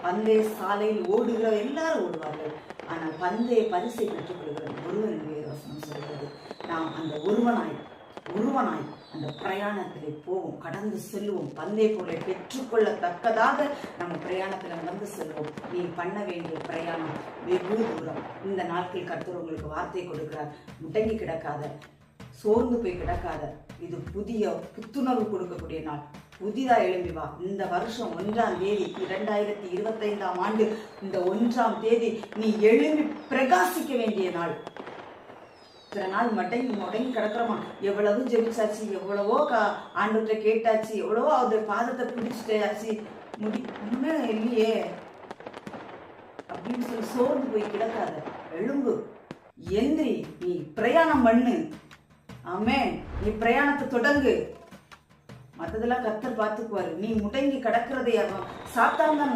பந்தய சாலையில் ஓடுகிற எல்லாரும் ஓடுவார்கள், ஆனால் பந்தய பரிசை பெற்றுக் கொள்கிற ஒருவன் வேதவசனம் சொல்கிறது. நாம் அந்த ஒருவனாய் அந்த பிரயாணத்திலே போவோம், கடந்து செல்வோம். பந்தய பொருளை பெற்றுக்கொள்ளத்தக்கதாக நம்ம பிரயாணத்தில் நடந்து செல்வோம். நீ பண்ண வேண்டிய பிரயாணம் வெகு தூரம். இந்த நாட்கள் கர்த்தர் உங்களுக்கு வார்த்தை கொடுக்கிறார். முடங்கி கிடக்காத, சோர்ந்து போய் கிடக்காத. இது புதிய புத்துணர்வு கொடுக்கக்கூடிய நாள். புதிதா எழும்பி வா. இந்த வருஷம் 1ஆம் தேதி 2025ஆம் ஆண்டு இந்த 1ஆம் தேதி நீ எழும்பி பிரகாசிக்க வேண்டிய நாள். இத்தனை நாள் முடங்கி கிடக்கிறோமா, எவ்வளவு ஜெபிச்சாச்சு, எவ்வளவோ ஆண்டவர்கிட்ட கேட்டாச்சு, எவ்வளவோ அவருடைய பாதத்தை பிடிச்சிட்டாச்சு, ஒண்ணுமே இல்லையே அப்படின்னு சொல்லி சோர்ந்து போய் கிடக்காத. எழும்பு, எந்திரி, நீ பிரயாணம் பண்ணு. ஆமென். நீ பிரயாணத்தை தொடங்கு. மற்றதெல்லாம் கர்த்தர் பார்த்துக்குவாரு. நீ முடங்கி கிடக்கிறதை சாத்தான் தான்